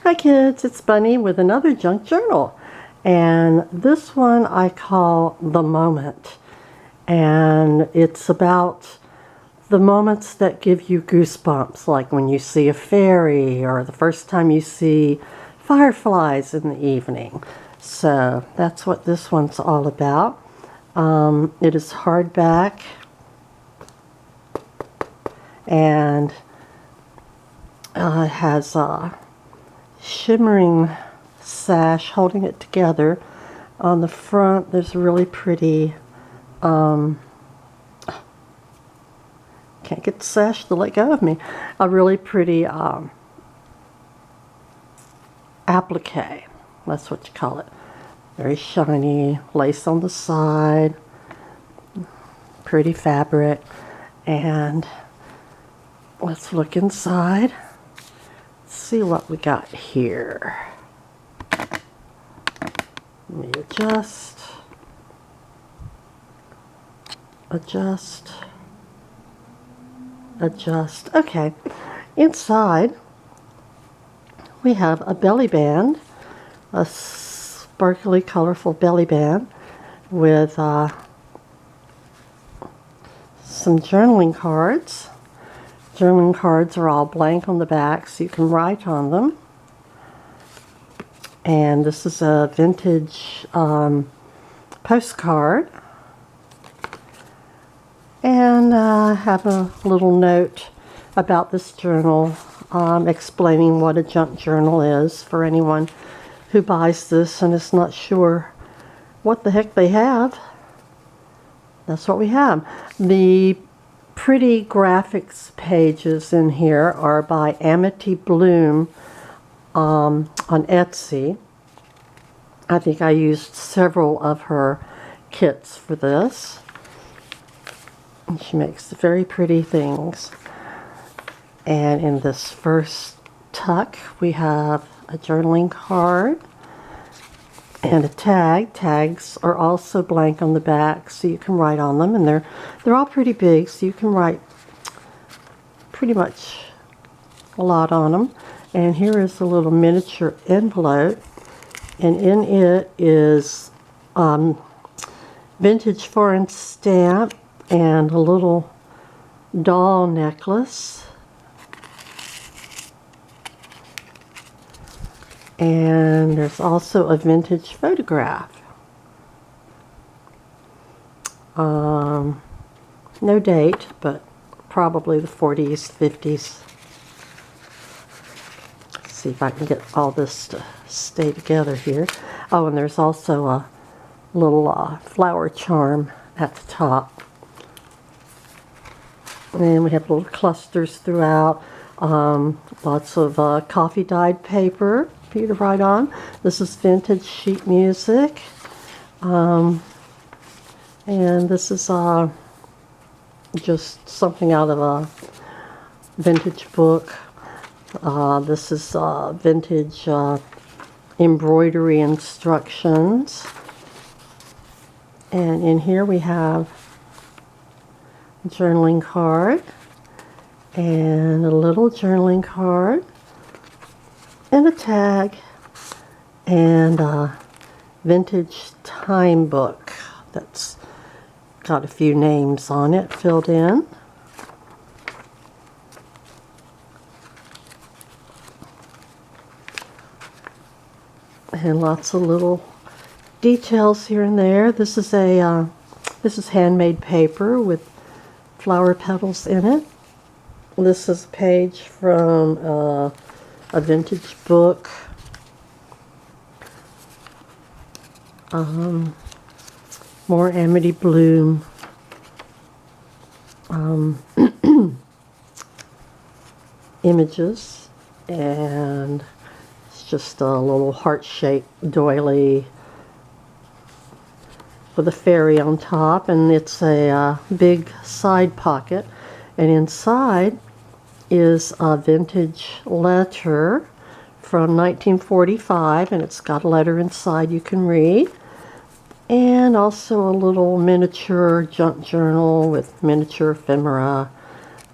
Hi kids, it's Bunny with another junk journal, and this one I call The Moment, and it's about the moments that give you goosebumps, like when you see a fairy or the first time you see fireflies in the evening. So that's what this one's all about. It is hardback, and it has a shimmering sash holding it together. On the front there's a really pretty can't get the sash to let go of me, a really pretty applique, that's what you call it. Very shiny, lace on the side, pretty fabric. And let's look inside, see what we got here. Let me adjust. Okay, inside we have a belly band, a sparkly, colorful belly band with some journaling cards. Journaling cards are all blank on the back, so you can write on them. And this is a vintage postcard. And I have a little note about this journal explaining what a junk journal is for anyone who buys this and is not sure what the heck they have. That's what we have. The pretty graphics pages in here are by Amity Bloom on Etsy. I think I used several of her kits for this. And she makes very pretty things. And in this first tuck we have a journaling card and a tag. Tags are also blank on the back, so you can write on them, and they're all pretty big, so you can write pretty much a lot on them. And here is a little miniature envelope, and in it is vintage foreign stamp and a little doll necklace. And there's also a vintage photograph. No date, but probably the 40s, 50s. Let's see if I can get all this to stay together here. Oh, and there's also a little flower charm at the top. And we have little clusters throughout. Lots of coffee dyed paper for you to write on. This is vintage sheet music. And this is just something out of a vintage book. This is vintage embroidery instructions. And in here we have a journaling card and a little journaling card and a tag and a vintage time book that's got a few names on it filled in. And lots of little details here and there. This is handmade paper with flower petals in it. This is a page from a vintage book. More Amity Bloom images, and it's just a little heart-shaped doily with a fairy on top, and it's a big side pocket, and inside is a vintage letter from 1945, and it's got a letter inside you can read, and also a little miniature junk journal with miniature ephemera,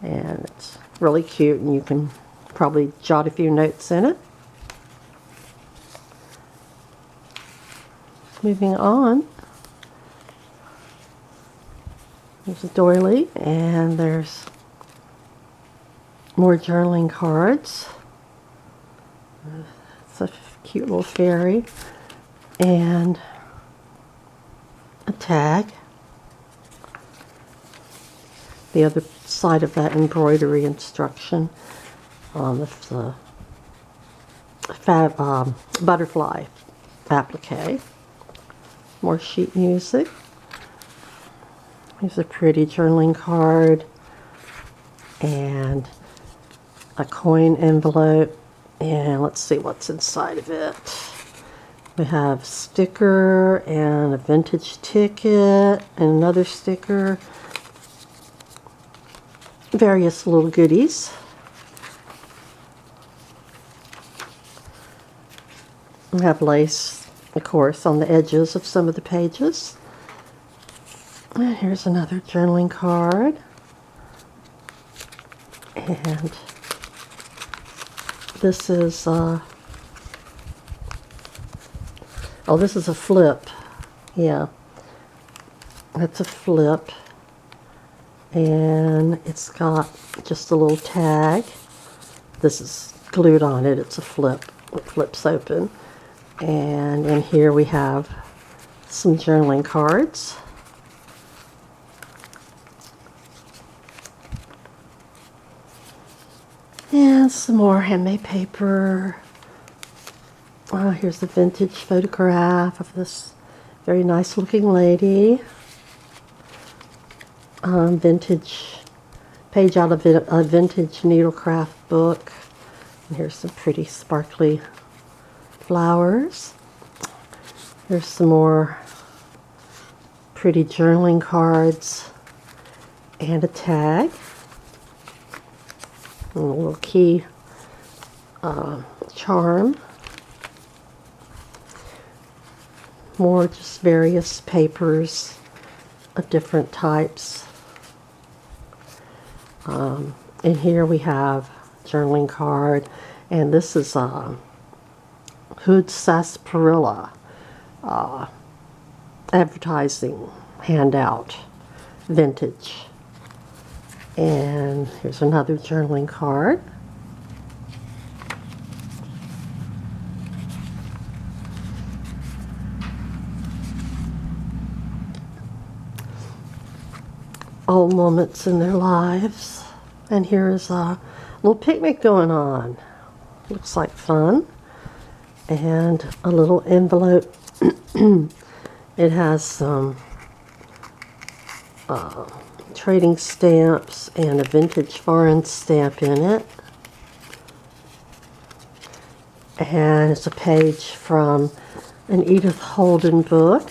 and it's really cute, and you can probably jot a few notes in it. Moving on, there's a doily, and there's more journaling cards. It's a cute little fairy, and a tag. The other side of that embroidery instruction on the butterfly applique. More sheet music. Here's a pretty journaling card and a coin envelope, and let's see what's inside of it. We have a sticker and a vintage ticket and another sticker. Various little goodies. We have lace, of course, on the edges of some of the pages. And here's another journaling card. And this is, this is a flip. Yeah, that's a flip. And it's got just a little tag. This is glued on it. It's a flip. It flips open. And in here we have some journaling cards. And some more handmade paper. Here's a vintage photograph of this very nice looking lady. Vintage page out of a vintage needlecraft book. And here's some pretty sparkly flowers. Here's some more pretty journaling cards and a tag. And a little key charm. More just various papers of different types. And here we have journaling card, and this is Hood Sarsaparilla advertising handout, vintage. And here's another journaling card. All moments in their lives. And here's a little picnic going on. Looks like fun. And a little envelope. It has some trading stamps and a vintage foreign stamp in it. And it's a page from an Edith Holden book.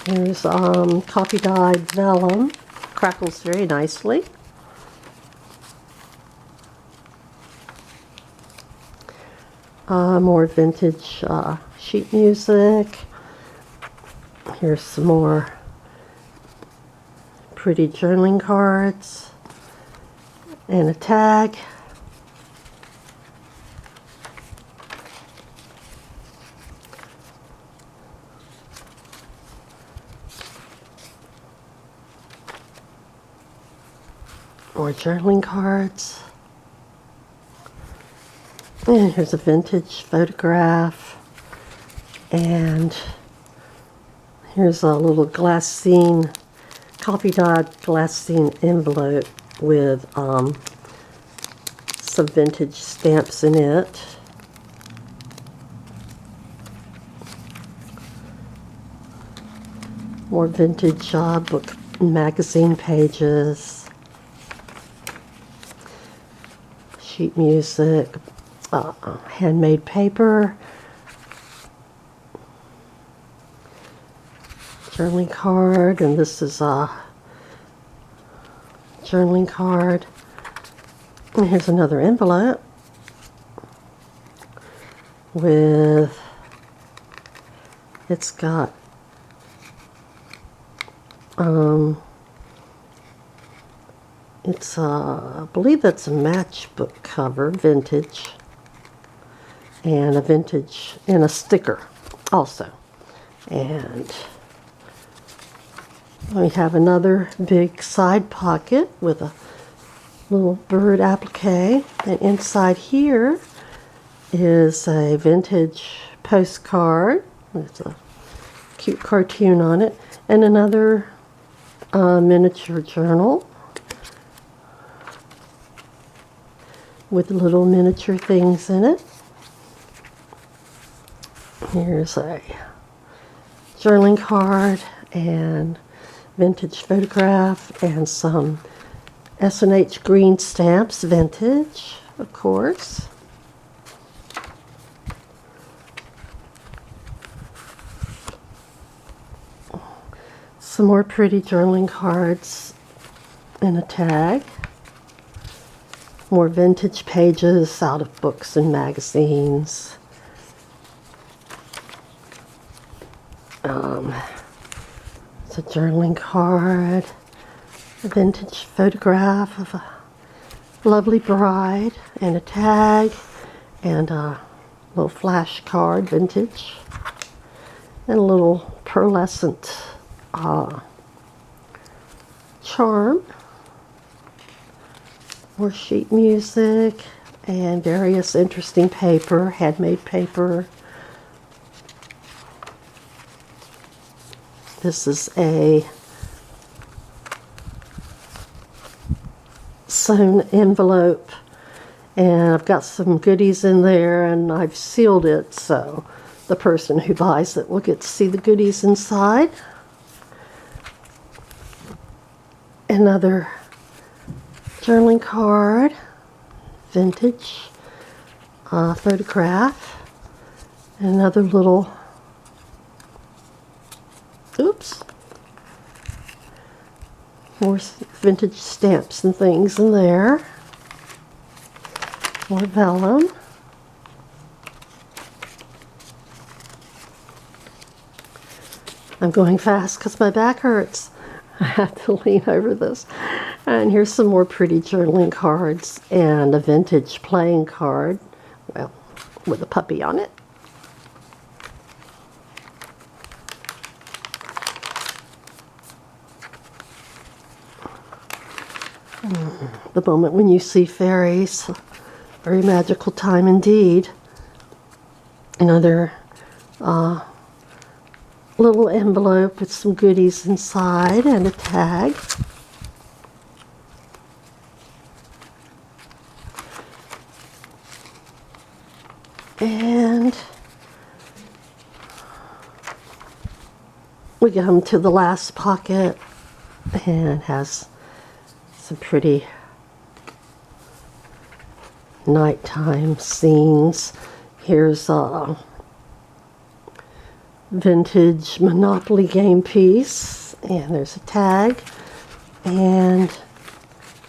Here's copy dyed vellum. Crackles very nicely. More vintage sheet music. Here's some more pretty journaling cards and a tag. More journaling cards. And here's a vintage photograph. And here's a little glassine, copy dyed glassine envelope with some vintage stamps in it. More vintage book magazine pages. Sheet music, handmade paper, journaling card, and this is a journaling card. And here's another envelope with, it's got It's I believe that's a matchbook cover, vintage, and a sticker also. And we have another big side pocket with a little bird applique, and inside here is a vintage postcard. There's a cute cartoon on it, and another miniature journal with little miniature things in it. Here's a journaling card and vintage photograph and some S&H green stamps, vintage, of course. Some more pretty journaling cards and a tag. More vintage pages out of books and magazines. It's a journaling card, a vintage photograph of a lovely bride, and a tag, and a little flash card, vintage, and a little pearlescent charm. More sheet music and various interesting paper, handmade paper. This is a sewn envelope, and I've got some goodies in there, and I've sealed it so the person who buys it will get to see the goodies inside. Another journaling card, vintage photograph, and another little, oops, more vintage stamps and things in there, more vellum, I'm going fast because my back hurts. I have to lean over this. And here's some more pretty journaling cards and a vintage playing card, well, with a puppy on it. The moment when you see fairies, very magical time indeed. Another little envelope with some goodies inside and a tag. And we come to the last pocket, and it has some pretty nighttime scenes. Here's a vintage Monopoly game piece, and there's a tag, and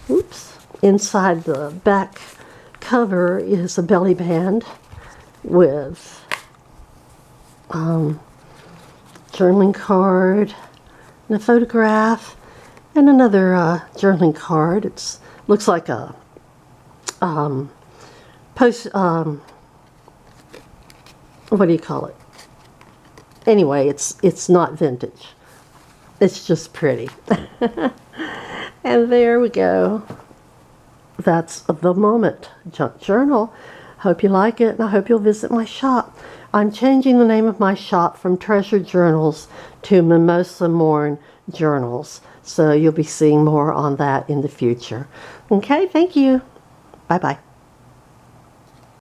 oops, inside the back cover is a belly band with journaling card and a photograph and another journaling card. It looks like a what do you call it? Anyway, it's not vintage. It's just pretty. And there we go. That's the moment junk journal. Hope you like it, and I hope you'll visit my shop. I'm changing the name of my shop from Treasure Journals to Mimosa Morn Journals, so you'll be seeing more on that in the future. Okay, thank you. Bye-bye.